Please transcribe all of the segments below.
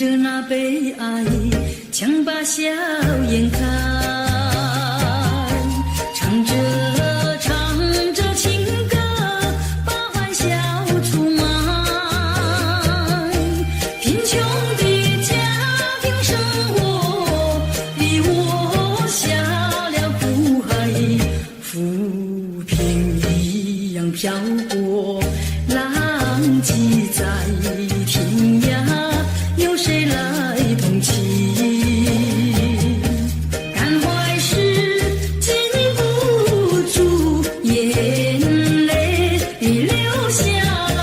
着那悲哀，强把笑颜看，唱着情歌，把欢笑出卖。贫穷的家庭生活，逼我下了苦海，浮萍一样漂泊，浪迹在天涯。有谁来同情？感怀时禁不住眼泪流下来。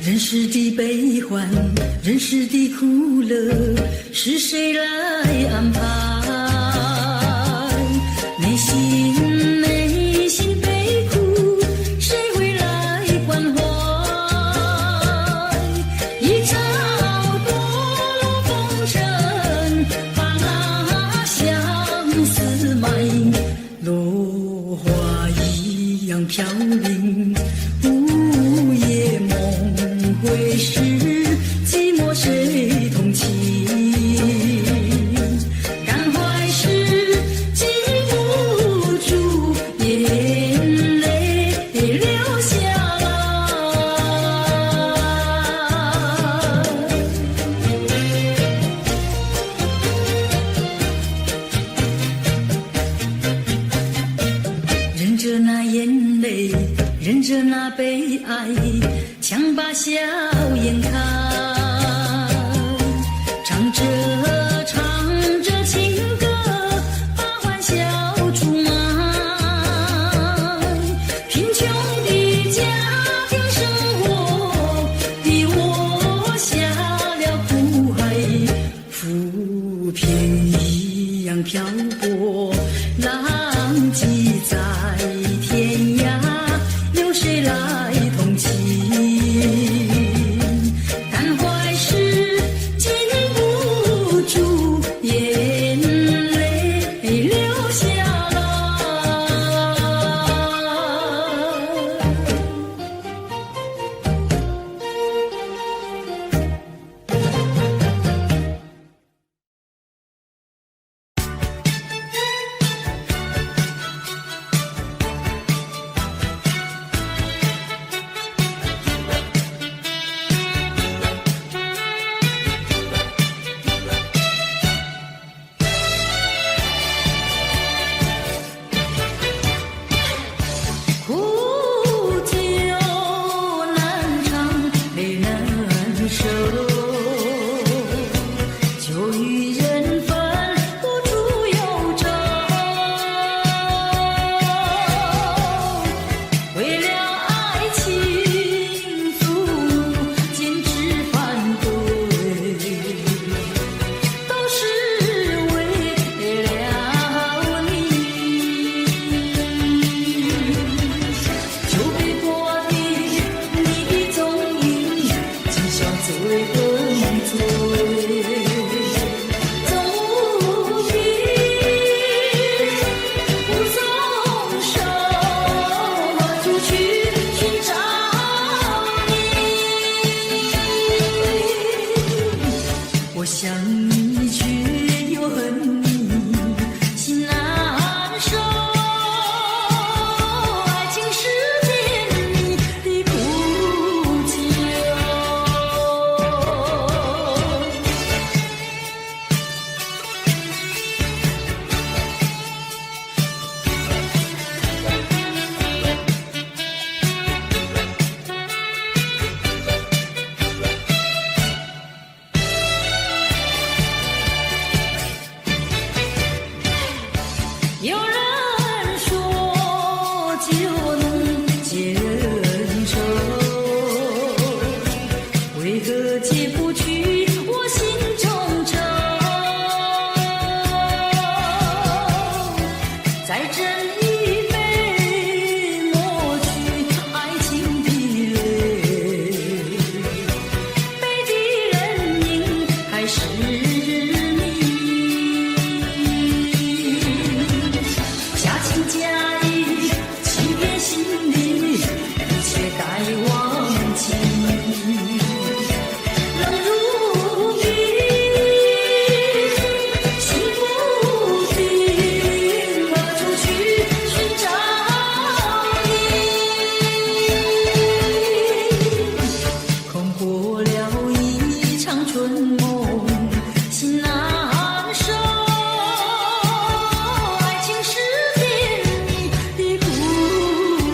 人世的悲欢，人世的苦乐，是谁来安排？内心悲苦，谁会来关怀？一朝堕落风尘，把那相思埋，落花一样飘零，午夜梦回时，寂寞谁同情？感怀时禁不住眼泪流下来。忍着那眼泪，忍着那悲哀，强把笑颜看，唱着情歌，把欢笑出卖。贫穷的家庭生活，逼我下了苦海，浮萍一样漂泊，浪迹在天涯。有谁来同情？感怀时禁不住眼泪流下来。我想你却又恨你，心难受。爱情世界里的苦酒。有人说就能解恩仇，为何解不去我心中愁？春梦，心难收。爱情是甜蜜的苦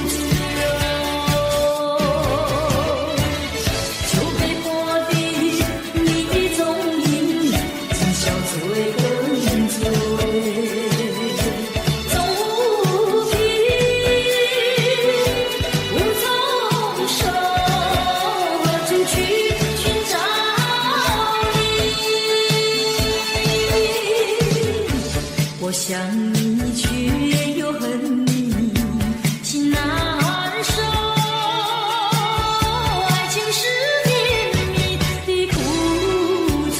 酒，酒杯过的你的踪影，今宵醉更醉。总无凭无从手，何处去寻找你？我想你却又恨你，心难收。爱情是甜蜜的苦酒。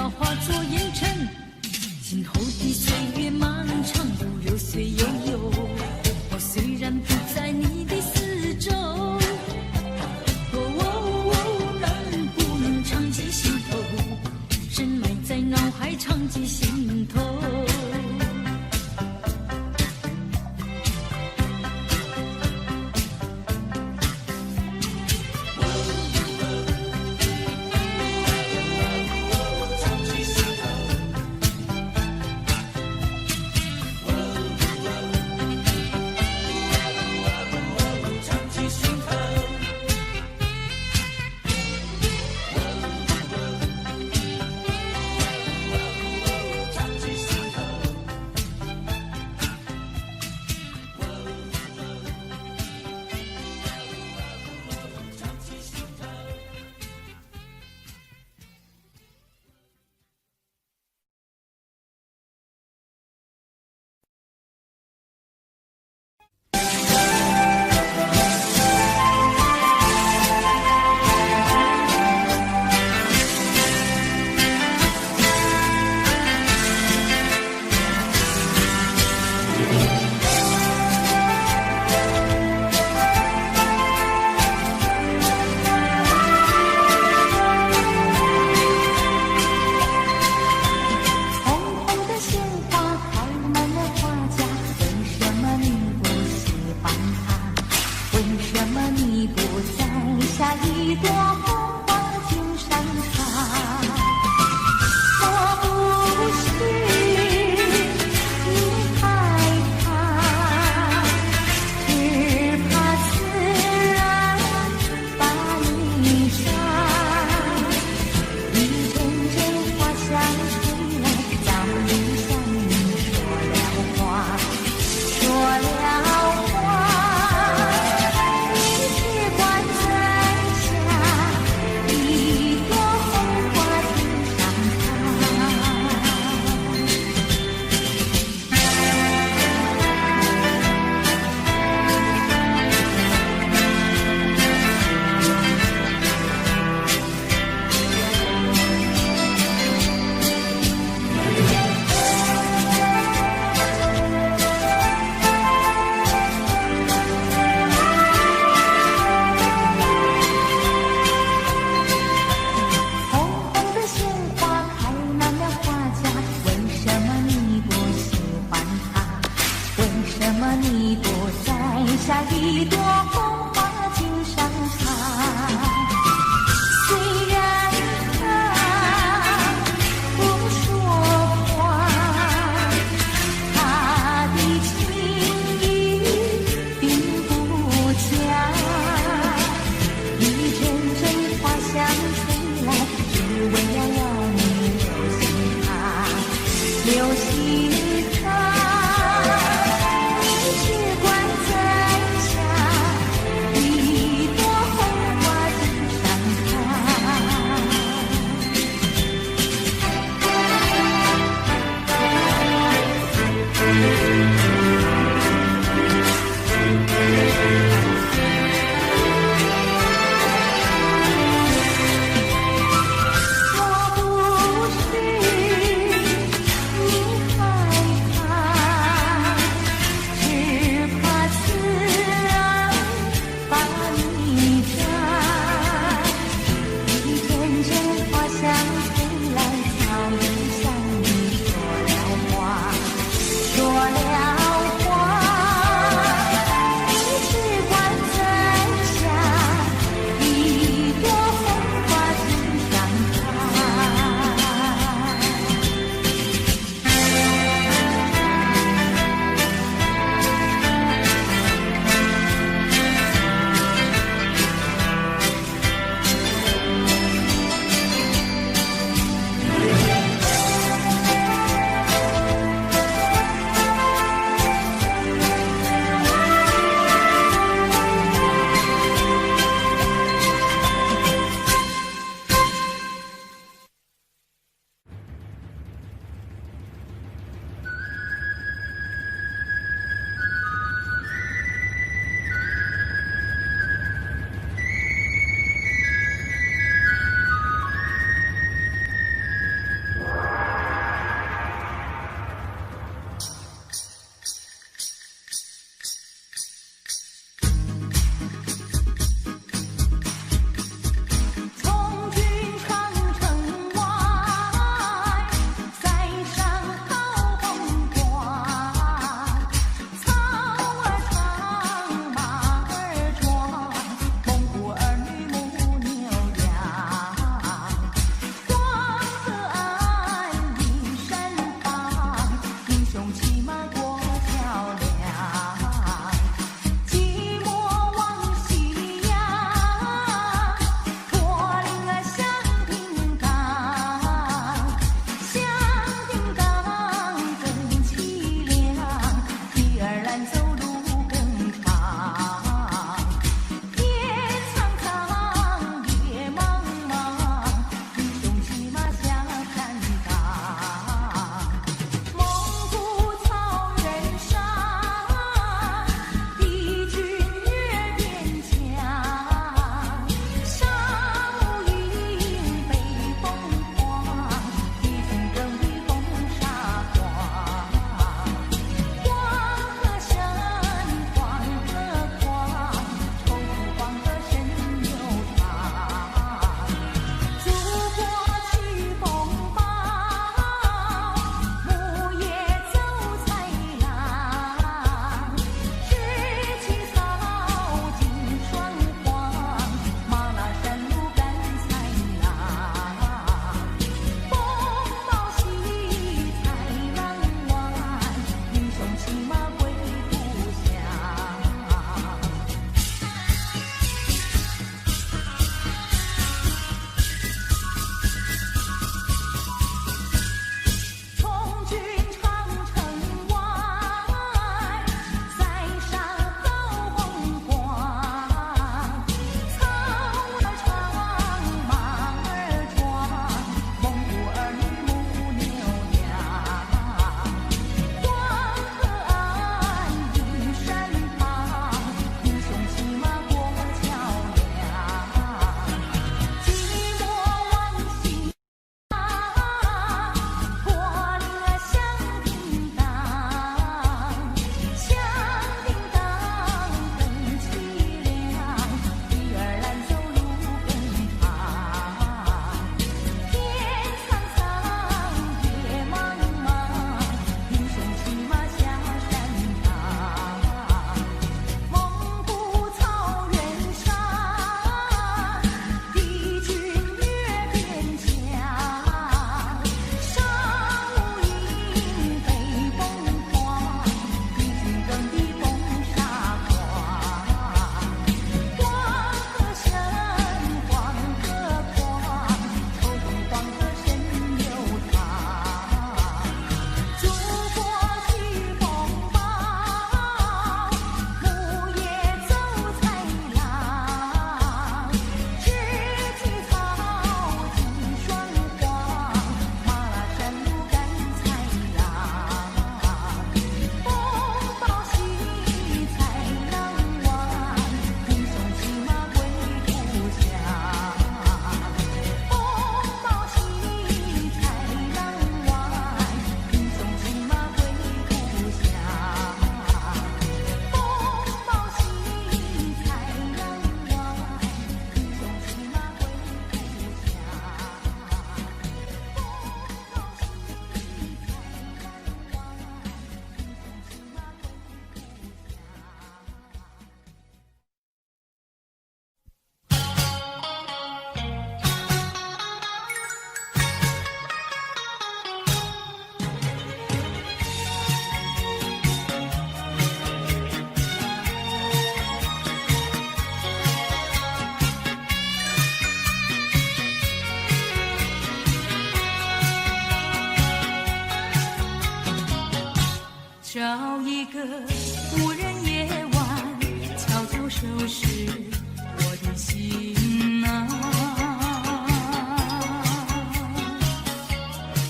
要化作烟尘。今后的岁月漫长，如流水悠悠。我虽然不在你的四周，能不能常记心头？深埋在脑海，常记心头。常记心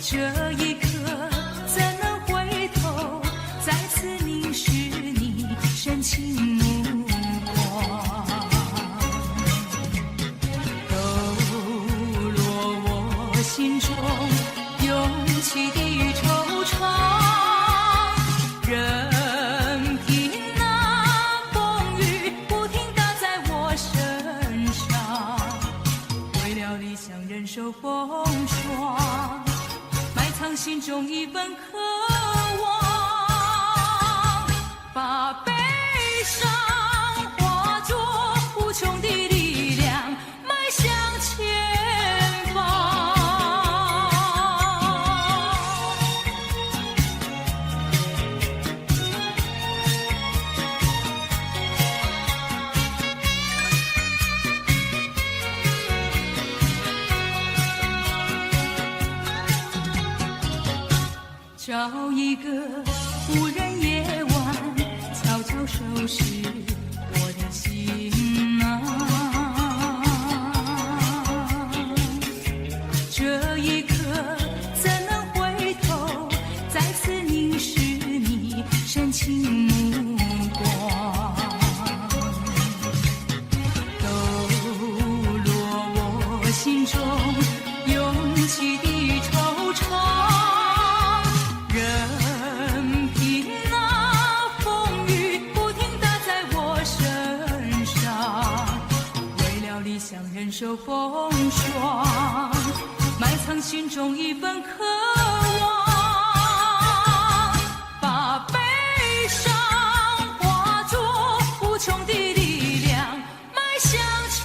这一刻怎能回头，再次凝视你深情目光，抖落我心中涌起的惆怅。任凭那风雨不停打在我身上，为了理想忍受风霜，埋藏心中一份渴望，把悲伤化作无穷的力量，迈向前方。找一个无人夜晚，悄悄收拾我的心啊。这一刻怎能回头，再次凝视你深情目光，抖落我心中涌起的惆怅。任凭那风雨不停打在我身上，为了理想忍受风霜，埋藏心中一份渴望，把悲伤化作无穷的力量，迈向前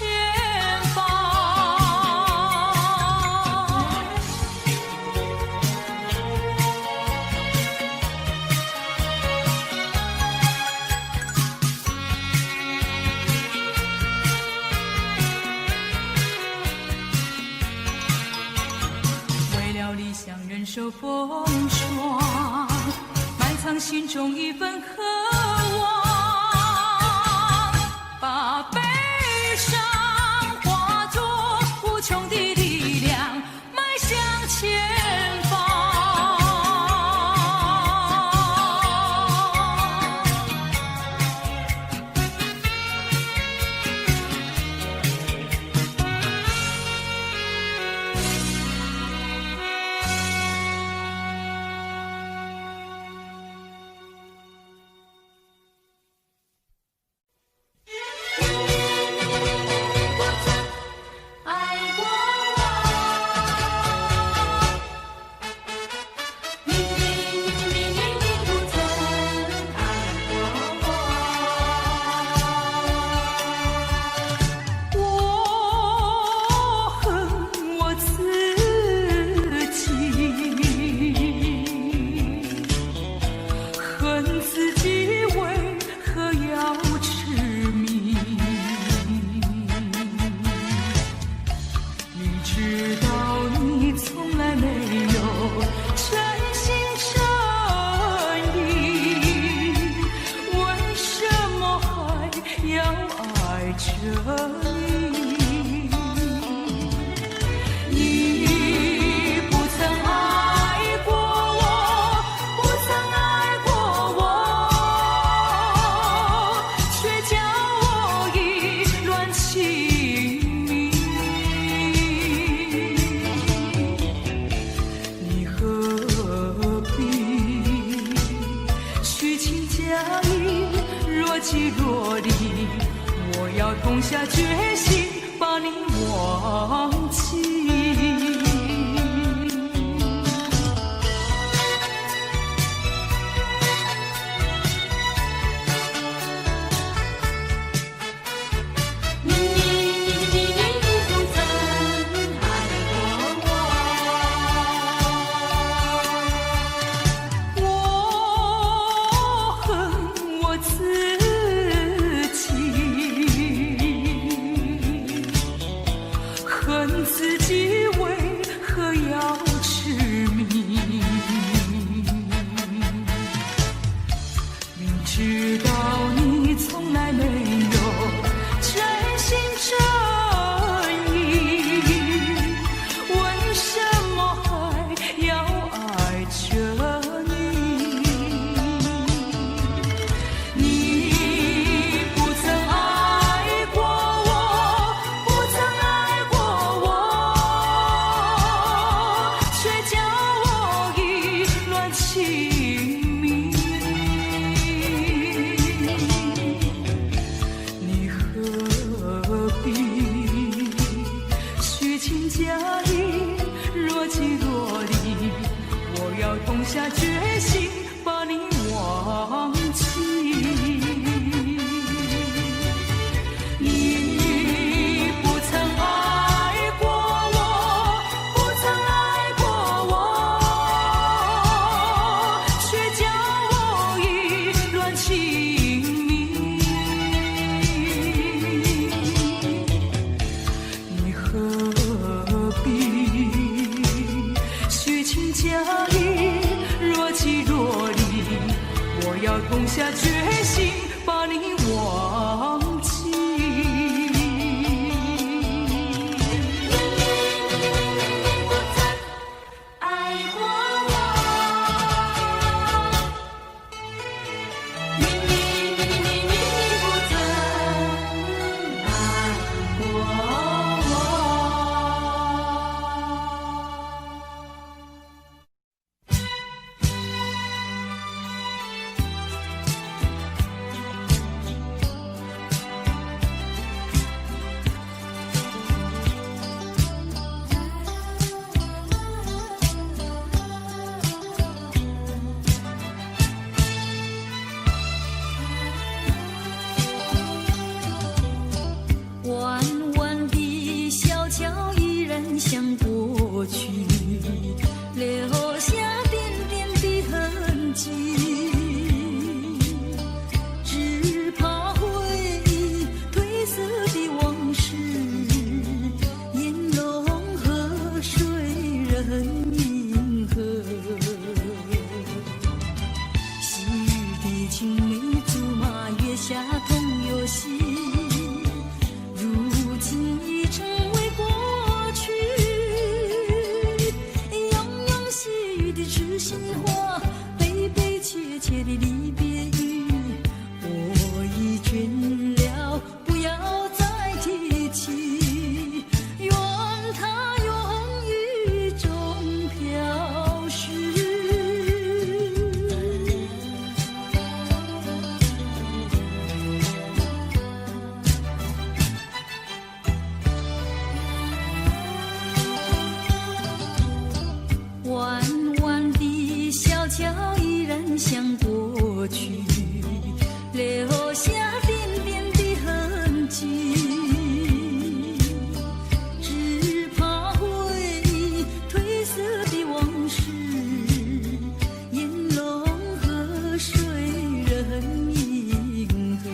方。理想忍受风霜，埋藏心中一份渴望，把悲伤化作无穷的力量，迈向前方。若离，我要痛下决心把你忘记。自己为何要痴迷？明知道你从来没有真心真意，为什么还要动下决心把你忘记。你不曾爱过我，不曾爱过我，却叫我意乱情迷。你何必虚情假意，若即若离？我要痛下决心把你忘记。爱过我，你不曾爱过我。弯弯的小桥依然像过去，留下点点的痕迹。只怕回忆褪色的往事，烟笼河水人银河。昔日的青梅竹马，月下同游戏。如今已成为过去，庸庸细语的痴心话，悲悲切切的离别语，我已倦了，不要再提起，愿它永雨中飘逝。弯弯的小桥依然像过去，留下点点的痕迹。只怕回忆褪色的往事，烟笼河水人银河。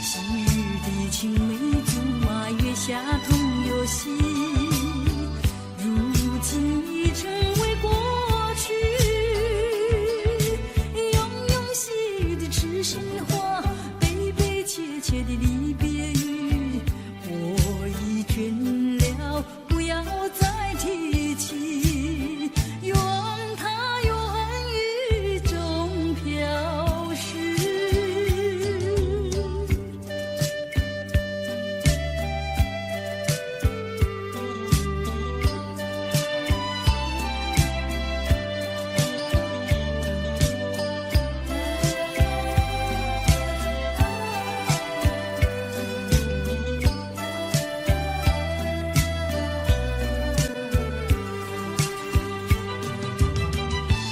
昔日的青梅竹马，月下同游戏。如今已成为过去，庸庸细语的痴心话，悲悲切切的离别语，我已倦了，不要再提起，愿它永雨中飘逝。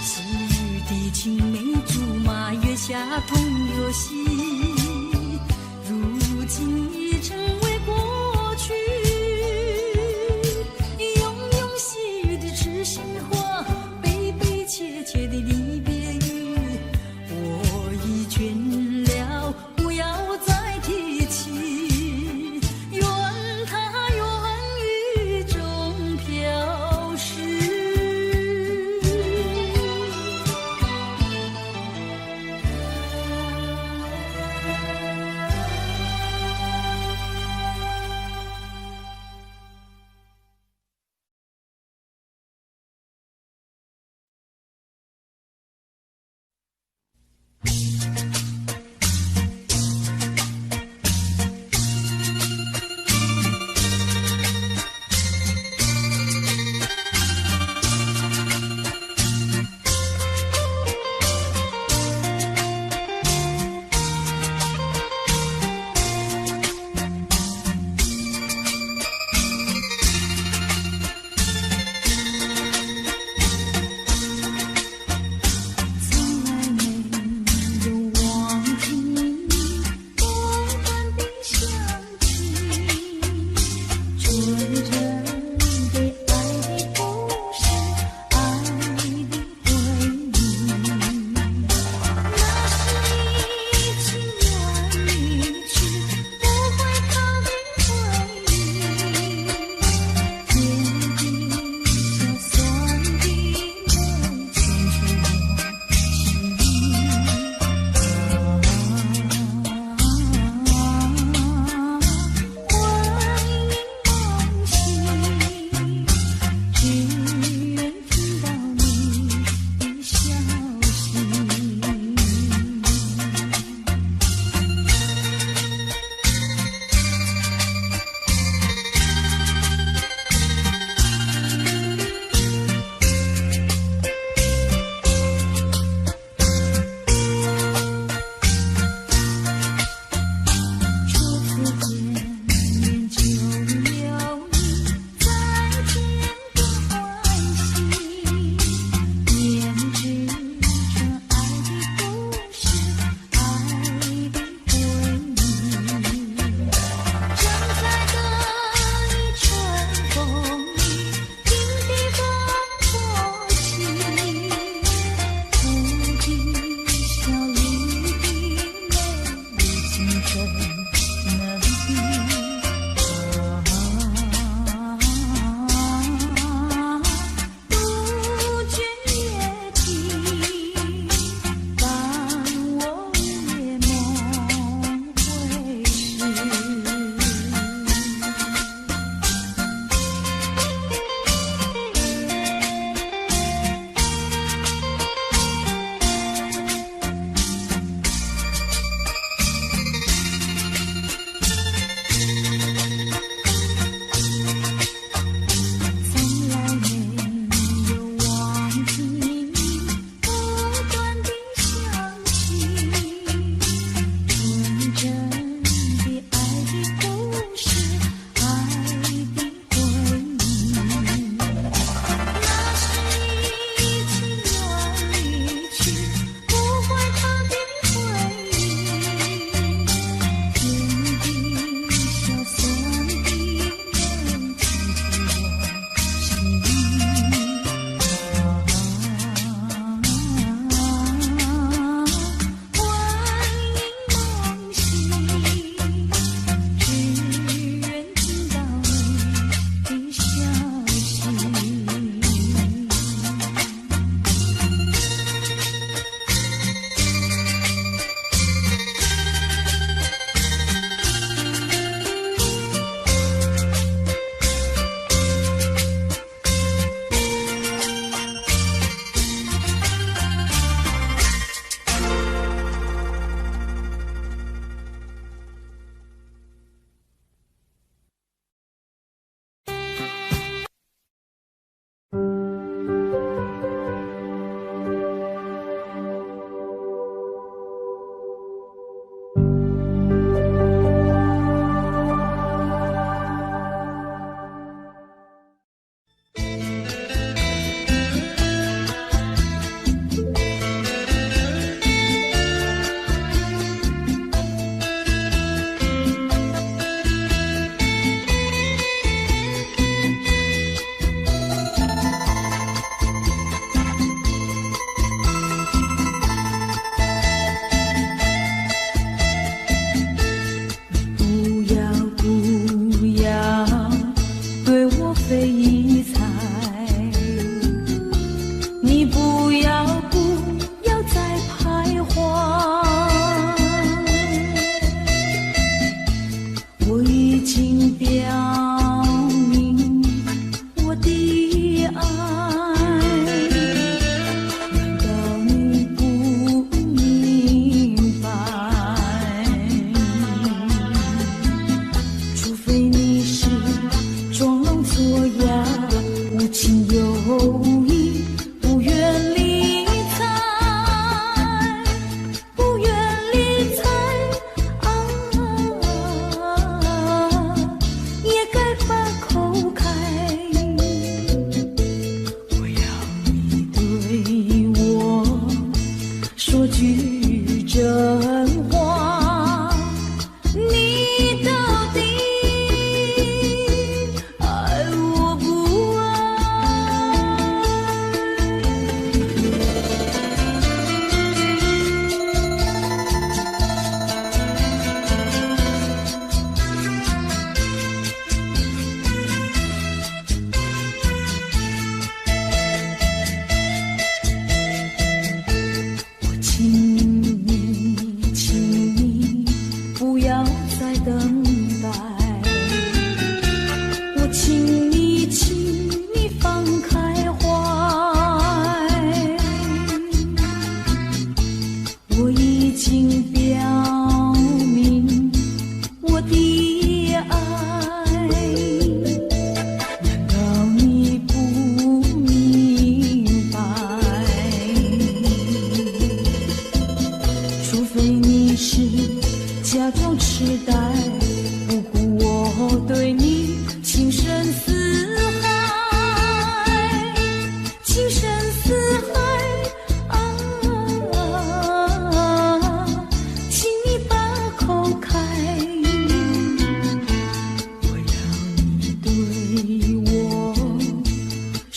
昔日的青梅竹马，月下同游戏，如今已成为过去，庸庸细语的痴心话，悲悲切切的离别语，我已倦了，不要再提起，愿它永雨中飘逝。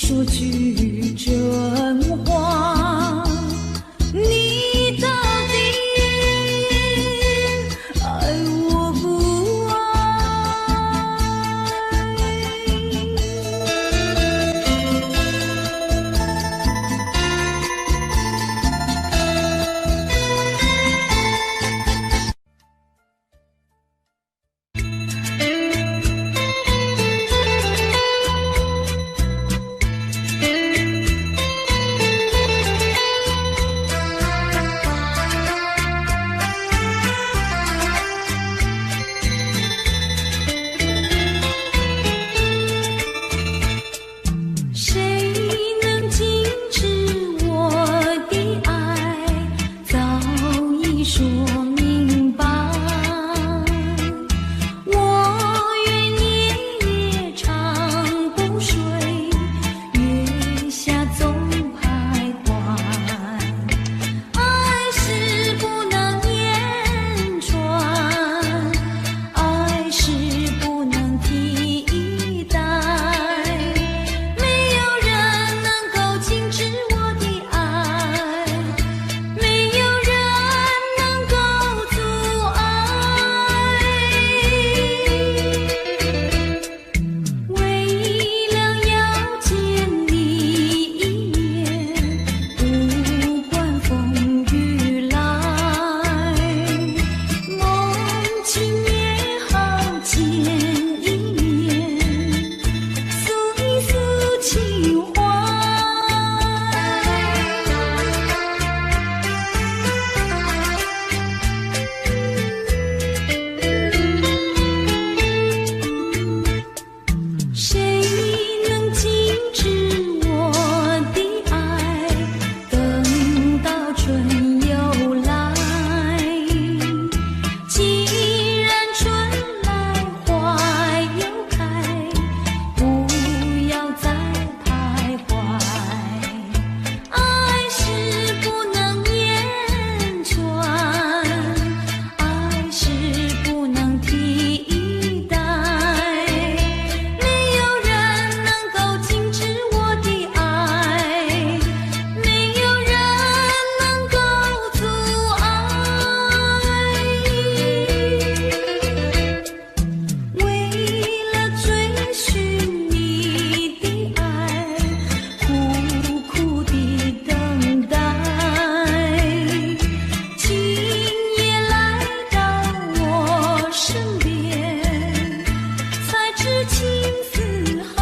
说句真话，你到底爱我不爱？谁能禁止我的爱？早已说明白。我愿夜夜长不睡，月下总徘徊。爱是不能言传，爱是不能替代。没有人能够禁止我的爱，没有人能够阻碍。为了要见你一面，不管风雨来，梦境也好见一面，诉一诉情怀。谁能禁止我的爱？等到春又来，既然春来花又开，不要再徘徊。爱是不能言传，爱是不能替代。没有人能够禁止我的爱，没有人能够阻碍。为了追寻你的爱，苦苦地等待，今夜来到我身边，才知情似海。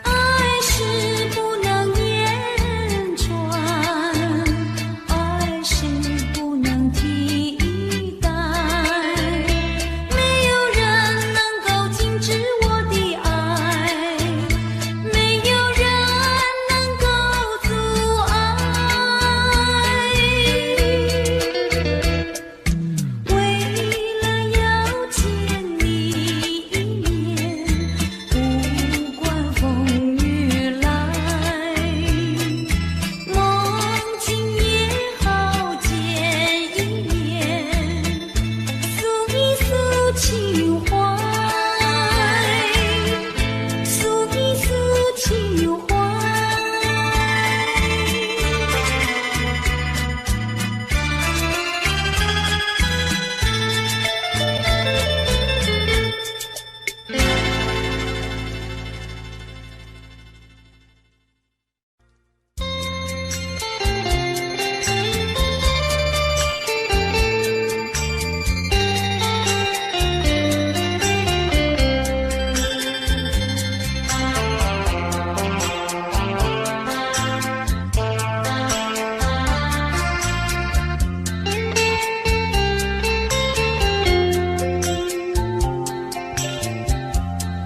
爱是不能言传，爱是不能替代。没有人能够禁止我的爱，没有人能够阻碍。为了要见你一面，不管风雨来，梦境也好见一面，诉一诉情怀，诉一诉情怀。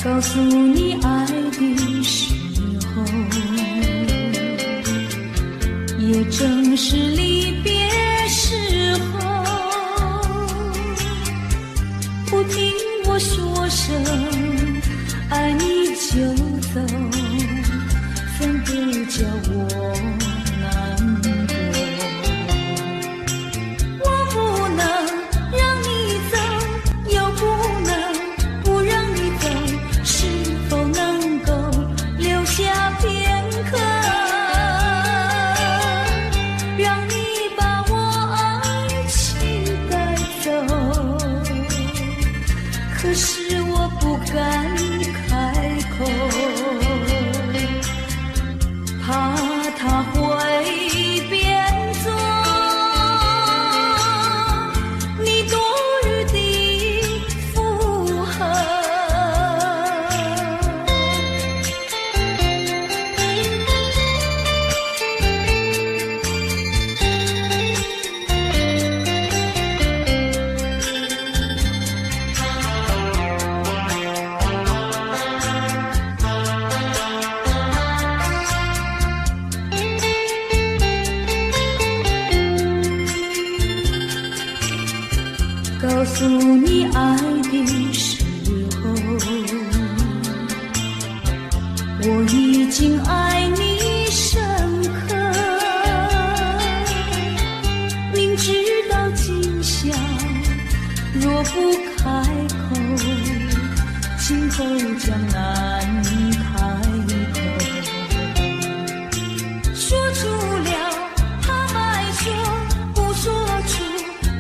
告诉你爱的时候，也正是离别时候。不听我说声爱你就走，反而叫我难过。我不能让你走，又不能不让你走，是否能够留下片刻，让你把我爱情带走？可是我不敢开口，怕他会变作你多余的附和。告诉你爱的时候，我已经爱你深刻，明知道今宵若不开口，今后将难开口。说出了怕迈羞，不说出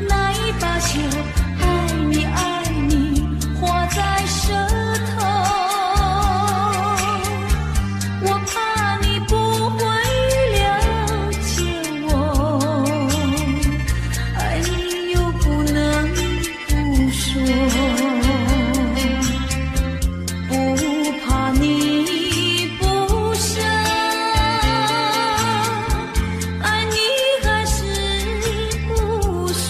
那一把酒，爱你爱你画在舌头，我怕你不会了解我，爱你又不能不说，不怕你不舍，爱你还是不说。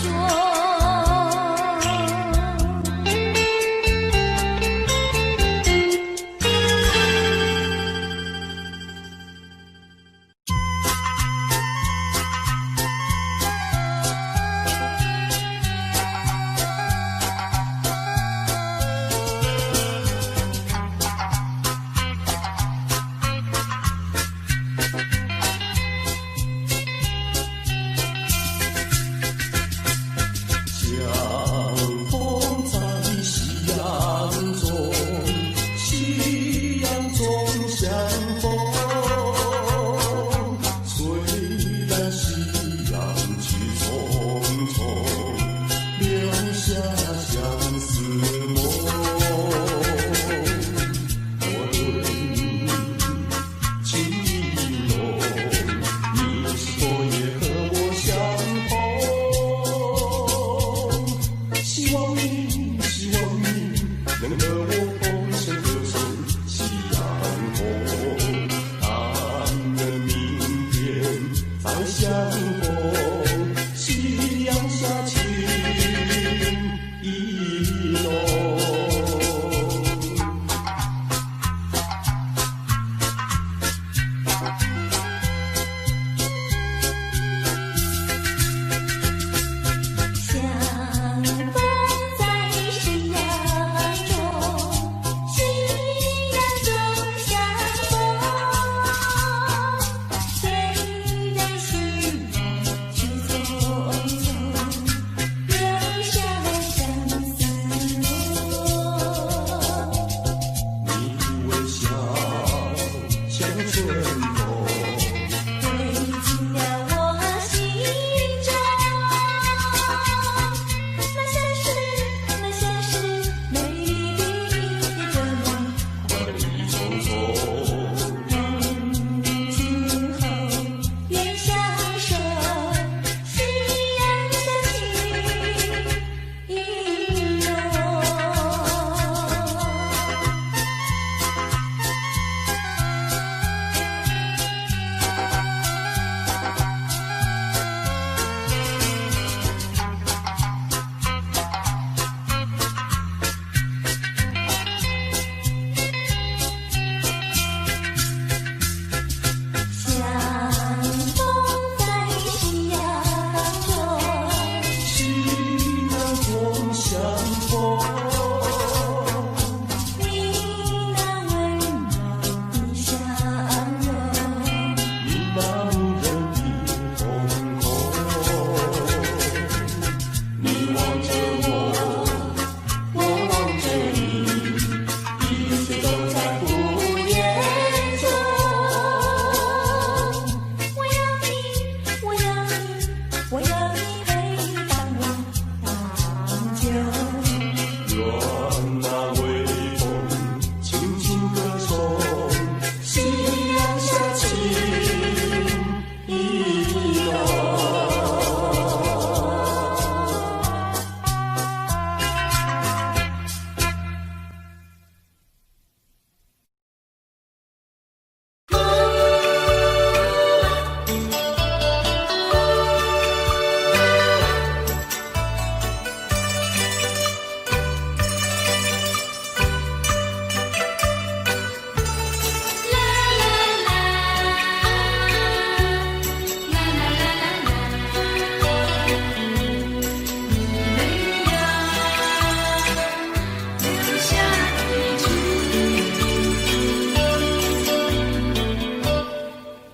相逢在夕阳中，夕阳中相逢。虽然夕阳去匆匆，留下相思梦。我对你情意浓，你是否也和我相同？希望你能和我同声歌颂夕阳红，但愿明天再相逢，夕阳下情意浓。相逢在夕阳中，愿那微风轻轻歌颂，夕阳下情意浓。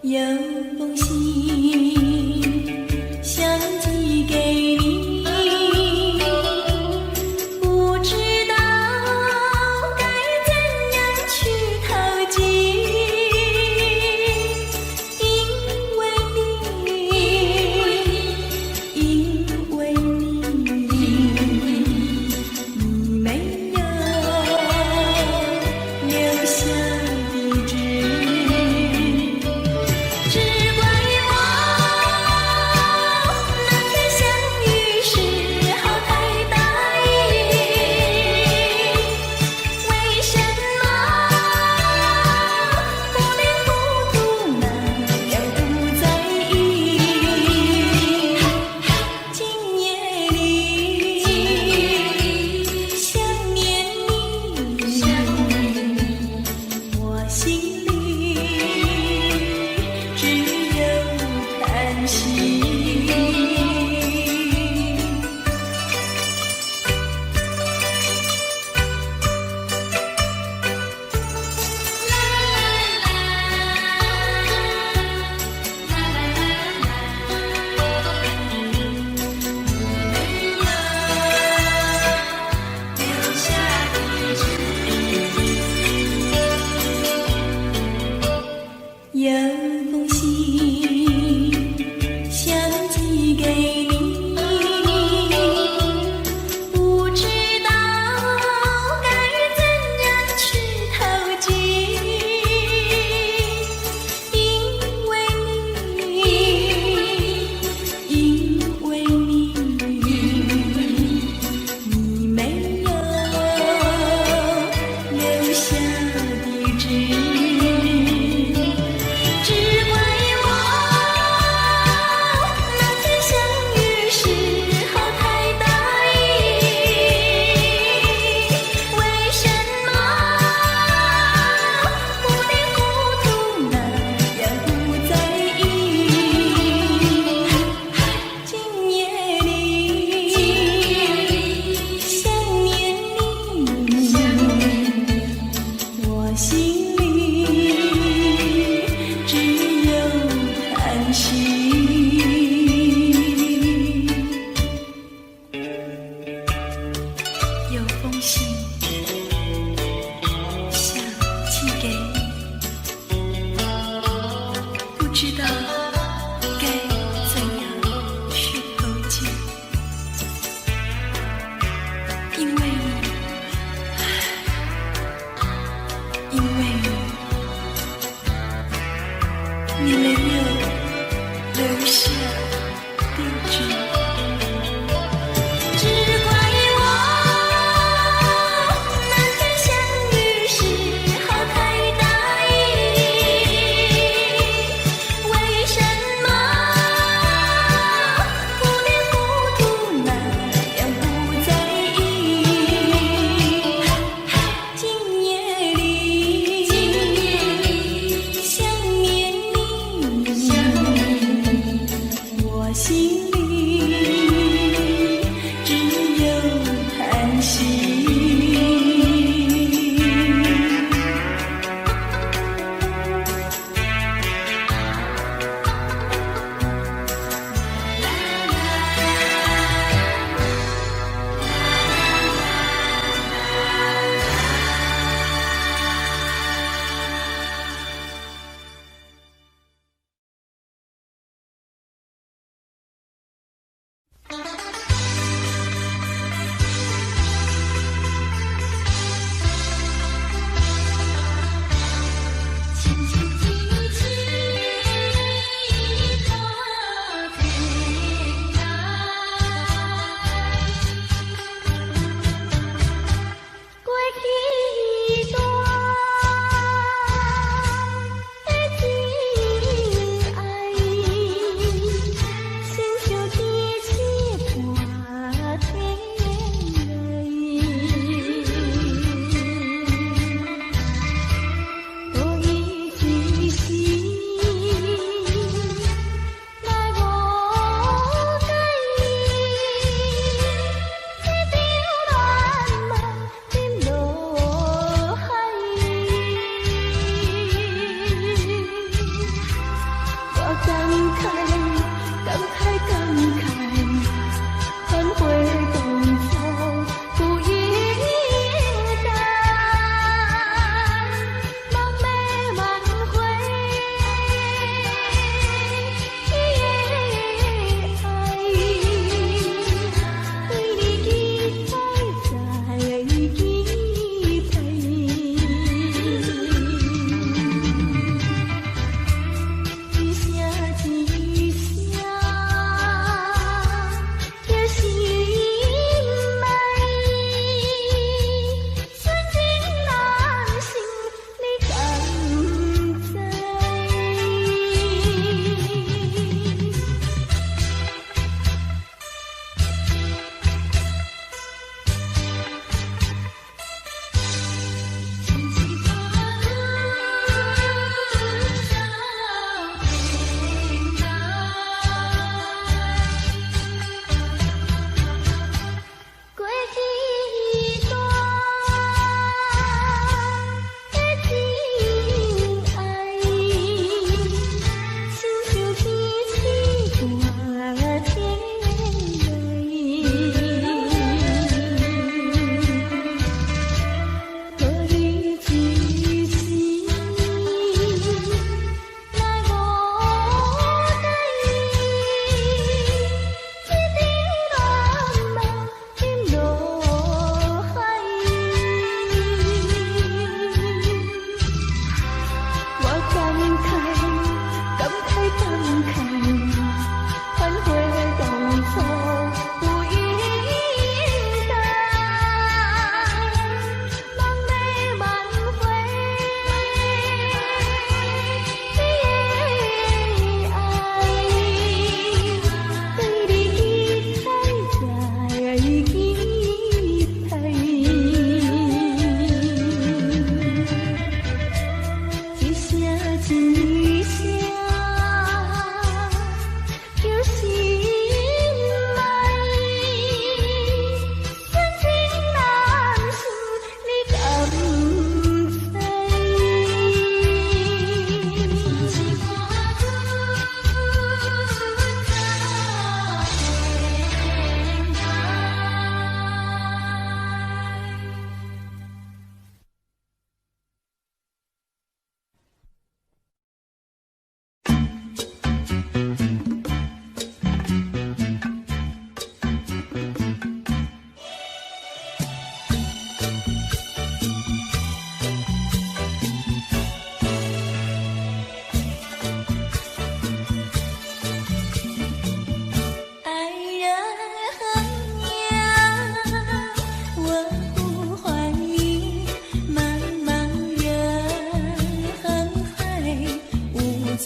有封信想寄给你，不知道该怎样去投寄，因为你没有留下地址。有封信想寄给你，不知道该怎样去投寄，因为你没有留下地址。有封信想寄给你，不知道该怎样去投寄，因为你没有留下地址。只怪我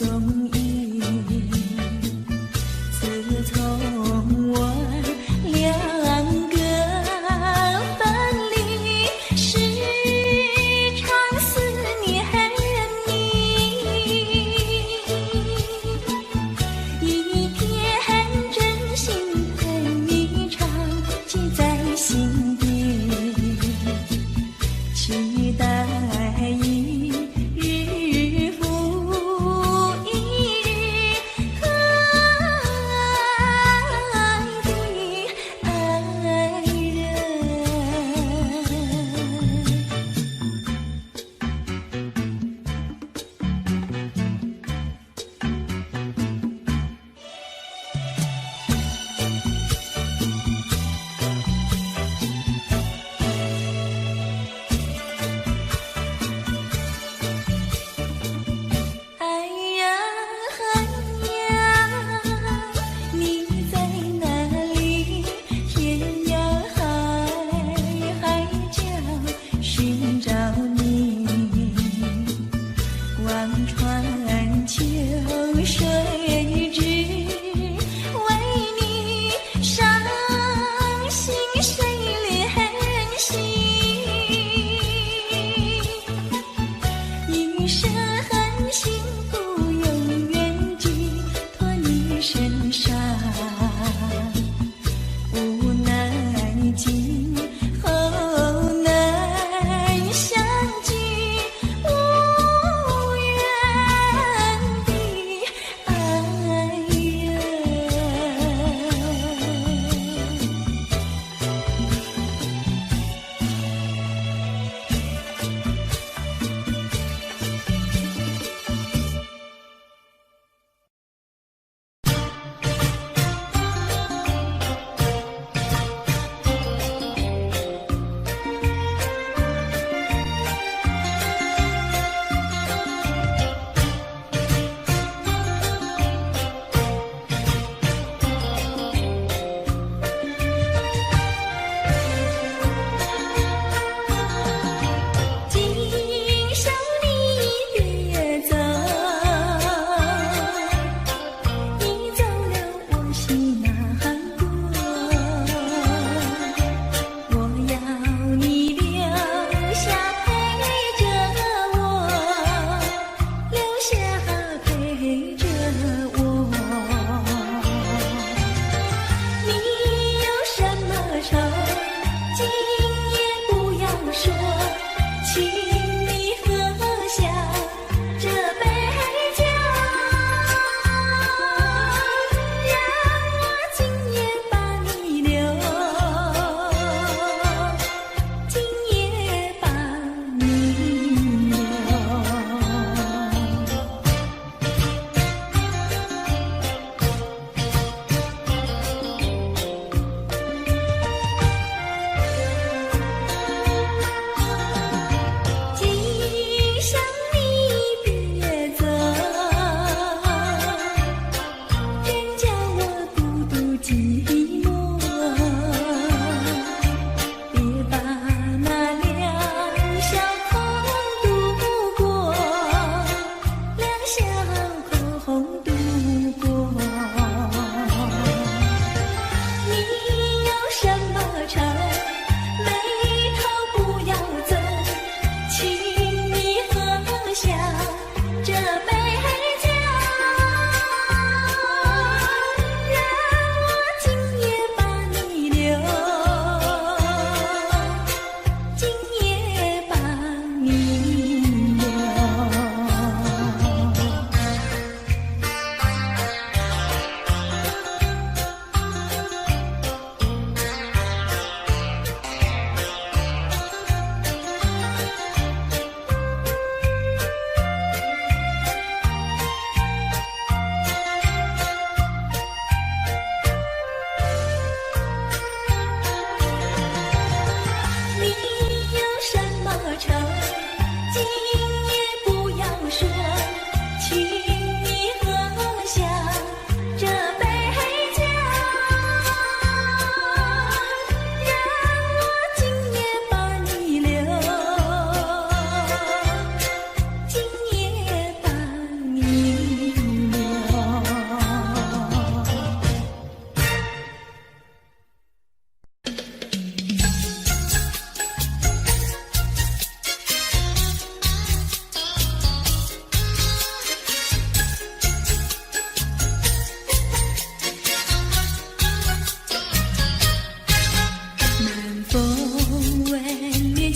踪影。自从我两个分离，时常思念你，一片真心陪你长记在心底，期待一日复一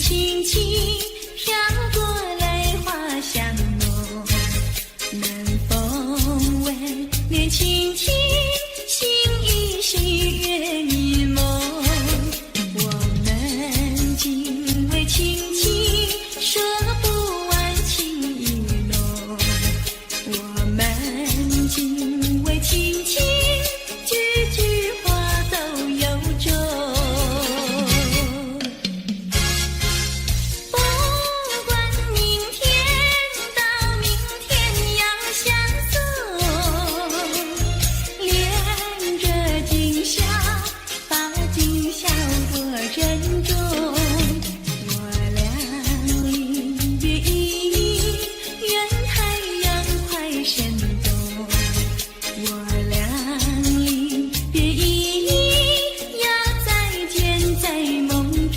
轻轻飘过来花香浓，南风微脸轻轻，心依稀月迷蒙。我们今未轻轻说不完情意浓，我们今未轻轻，句句话都有衷。不管明天到明天要相送，恋着今宵，把今宵多珍重。我俩离别依依，愿太阳快升东。我俩离别依依，要再见在梦中。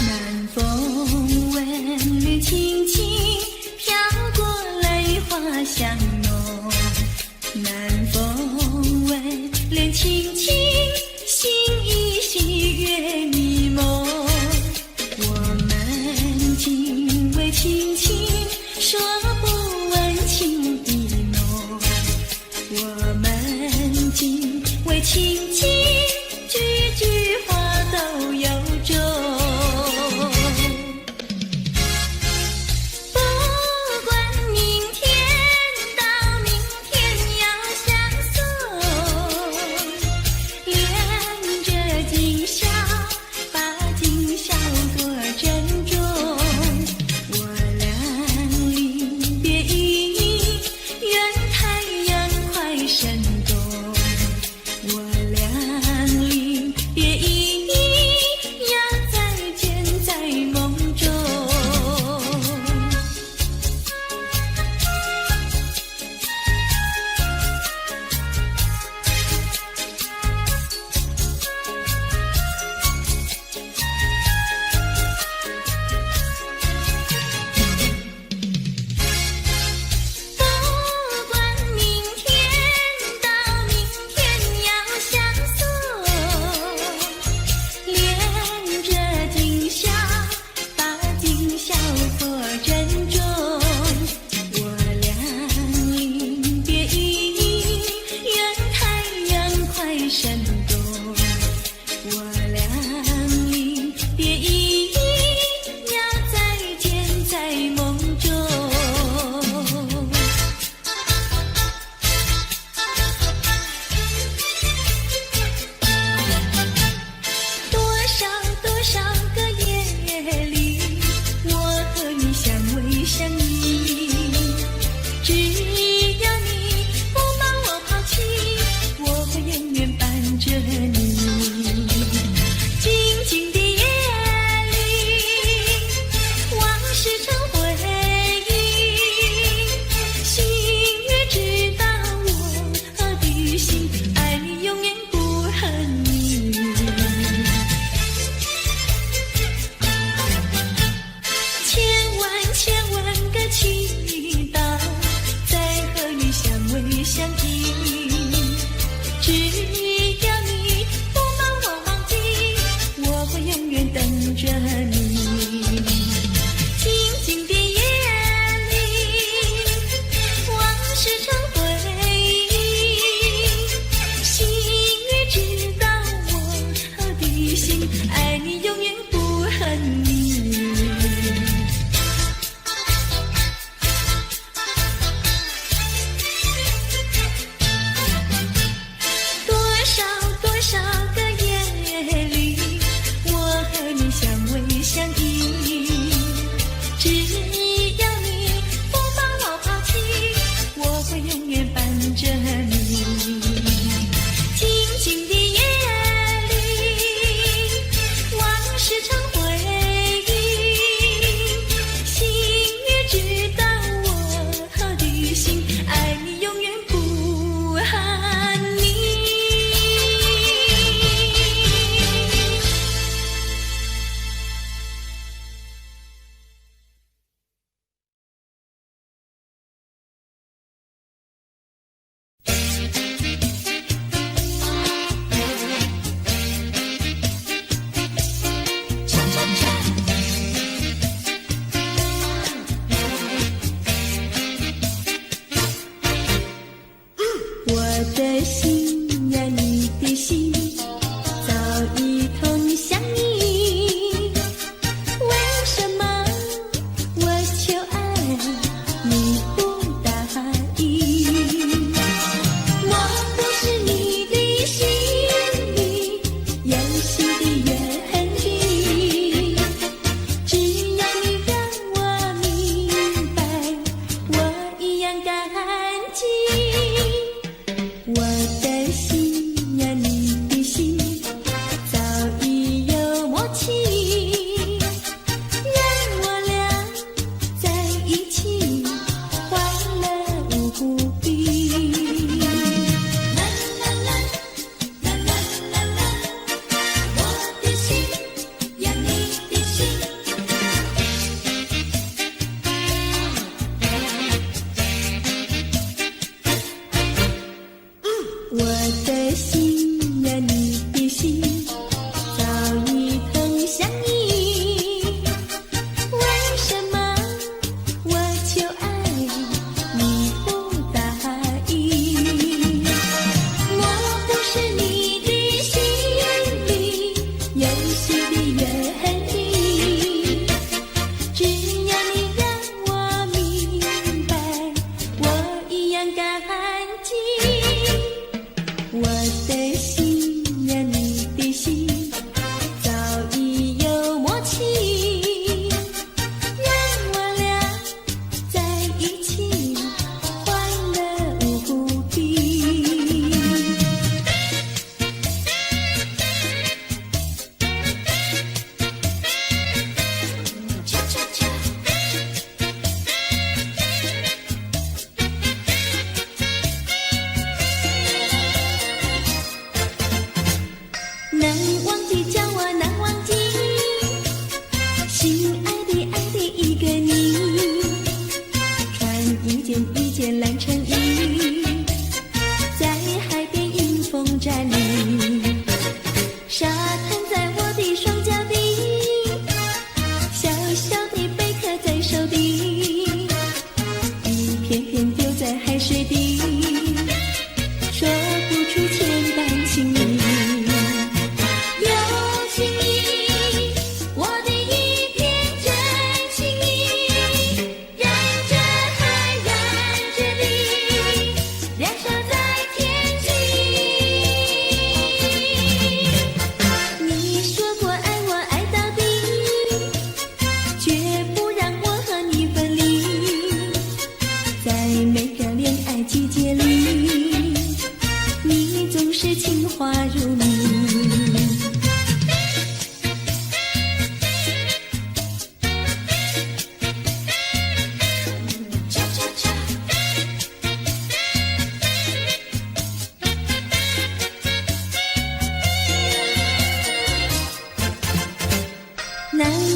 南风吻脸轻轻飘过来花香浓，南风吻脸轻轻，心依稀月迷蒙。我们今未轻轻说不完情意浓，我们今未轻轻，句句话都有衷。不管明天到明天要相送，恋着今宵，把今宵多珍重。我俩离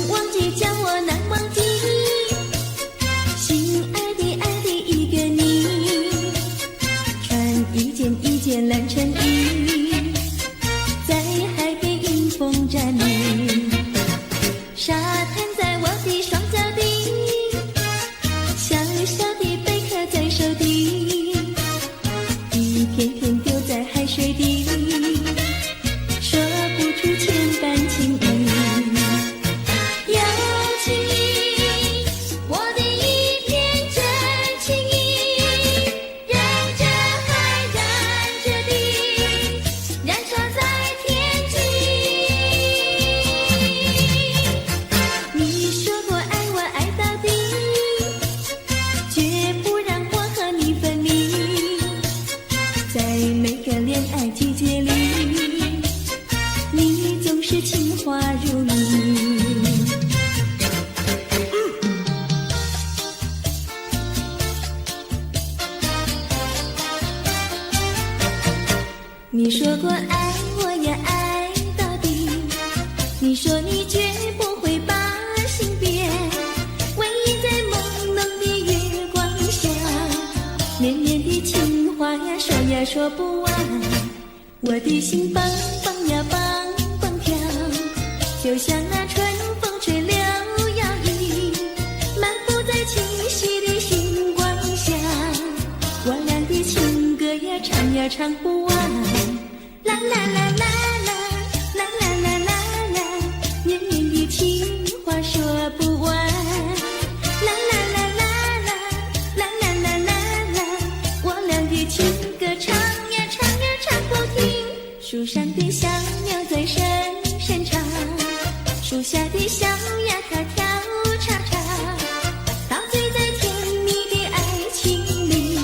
忘记叫我难忘记，心爱的爱的一个你，穿一件蓝衬衣，在海边迎风站立，沙滩在我的双脚底，小小的贝壳在手底，一片片丢在海水底，说不出千般情意。邀请你，我的一片真情意，让这海燃着地，燃烧在天际。你说过爱我爱到底，绝不让我和你分离，在每个恋爱季节里，你总是情话如意。你说过爱我呀爱到底，你说你绝不会把心变，唯一在朦胧的月光下，绵绵的情话呀说呀说不完，我的心蹦蹦呀蹦蹦跳，就像那春风吹柳摇曳，漫步在清晰的星光下，我俩的情歌呀唱呀唱不完，啦啦啦啦啦啦啦啦啦啦，绵绵的情话说不完，啦啦啦啦啦啦啦啦啦啦，我俩的情歌唱呀唱呀唱不停，树上的小鸟在声声唱，树下的小鸭它跳叉叉，陶醉在甜蜜的爱情里，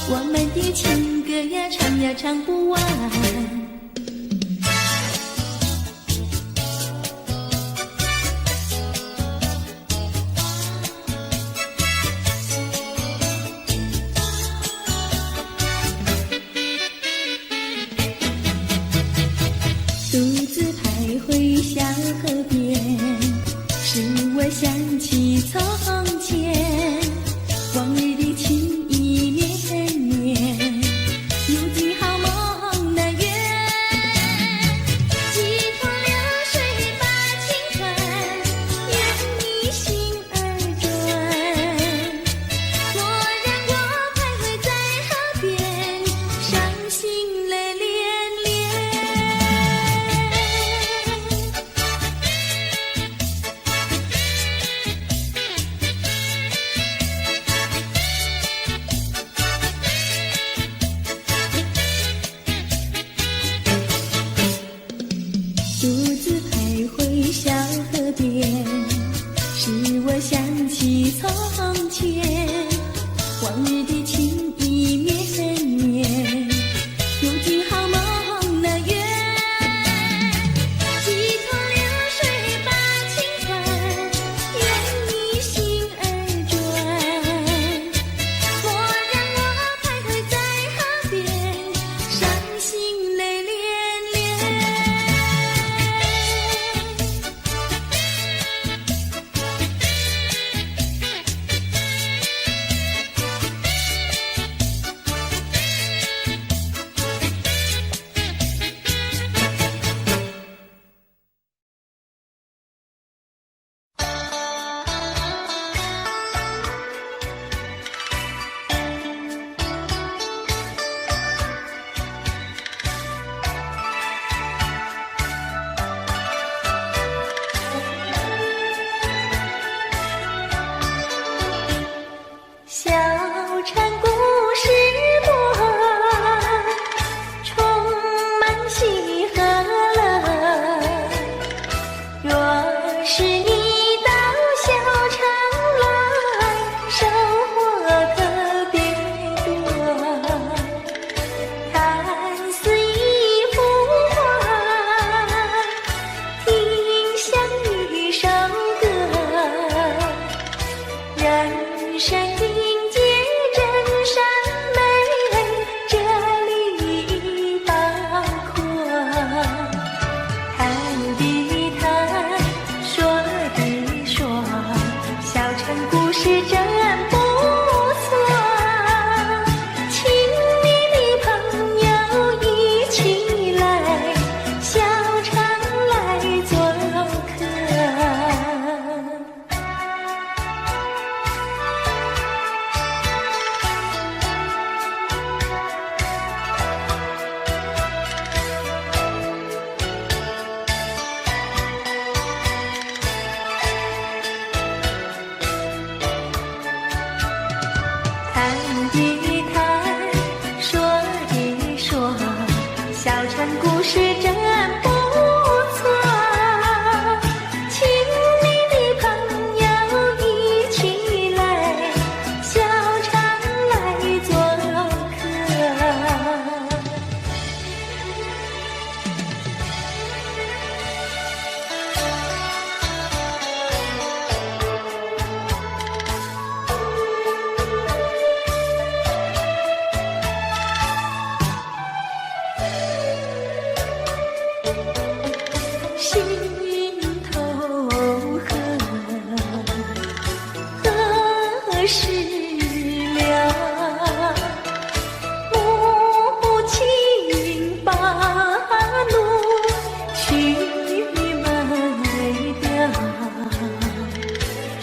我们的情歌呀唱呀唱不完。独自徘徊小河边，使我想起从前，往日的情意绵绵，如今好梦难圆，几头流水把情传，愿你心儿转，莫让我徘徊在河边，伤心泪连连。独自徘徊小河边，使我想起从前，往日的情意绵绵，如今好梦难圆，几头流水把情传，愿你心儿转，莫让我徘徊在河边，伤心泪连连。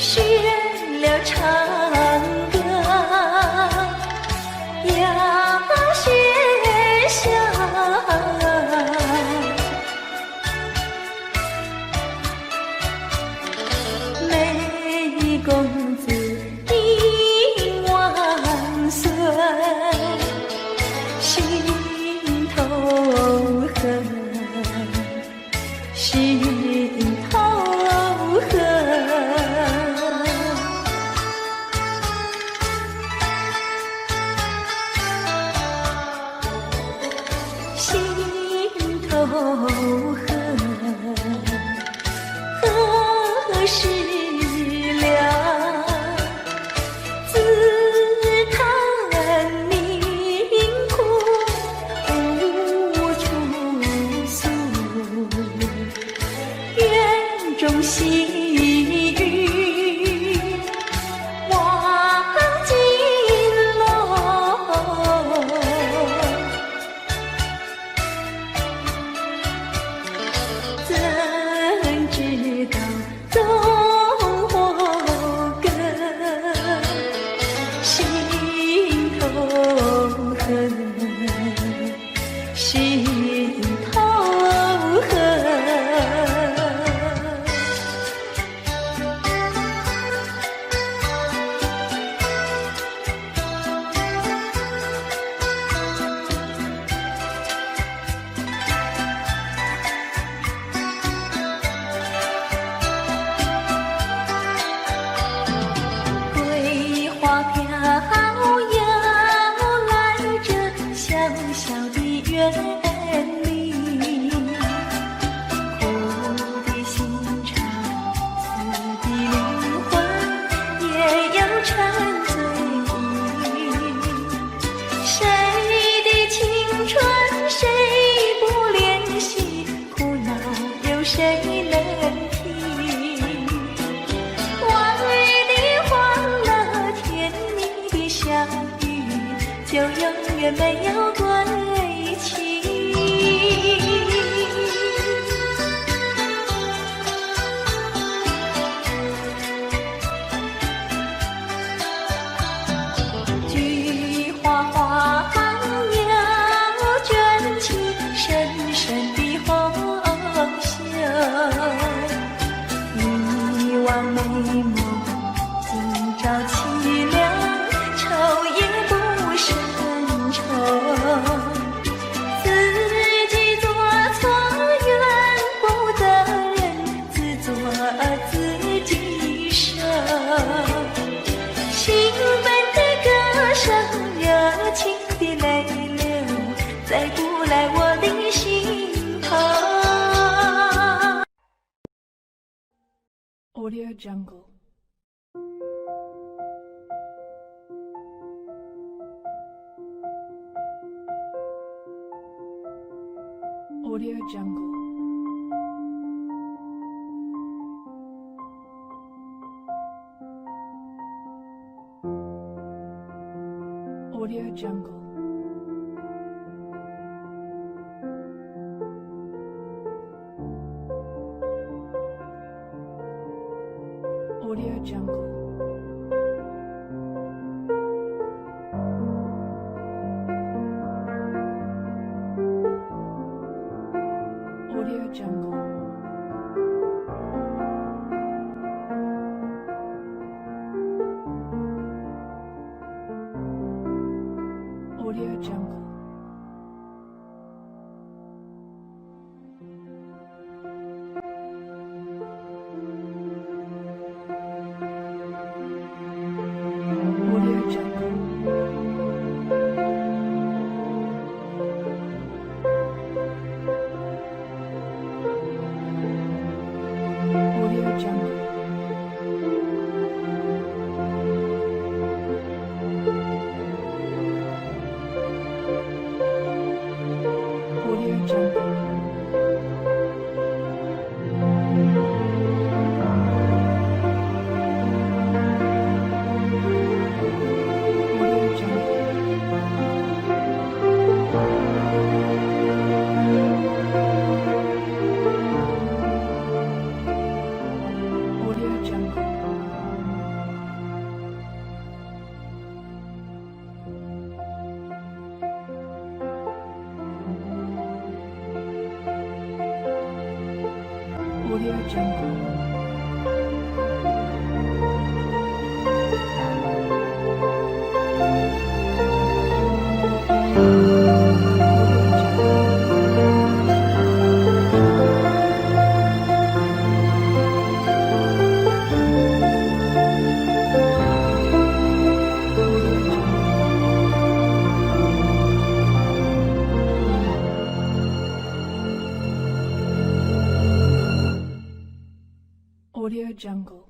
学了唱歌，要学笑。美公子应万岁，心头恨，心头恨。心头恨，何时了？自叹命苦无处诉，院中细雨望金楼。怎知道纵火根，心头恨，心头恨。桂花飘摇来这小小的园里，苦的心肠，死的灵魂也要沉醉。谁的青春谁不怜惜，苦恼有谁能听？往日的欢乐，甜蜜的相遇，就永远没有归期。菊花花鸟卷起深深的红袖，一往美梦今朝凄凉，愁也不胜愁。自己做错怨不得人，自作自己受。兴奋的歌声，热情的泪流，再不来我的心头。Audio Jungle. Audio Jungle. Audio Jungle. Audio Jungle. Audio Jungle. Audio Jungle. Audio Jungle. Audio Jungle. Audio Jungle.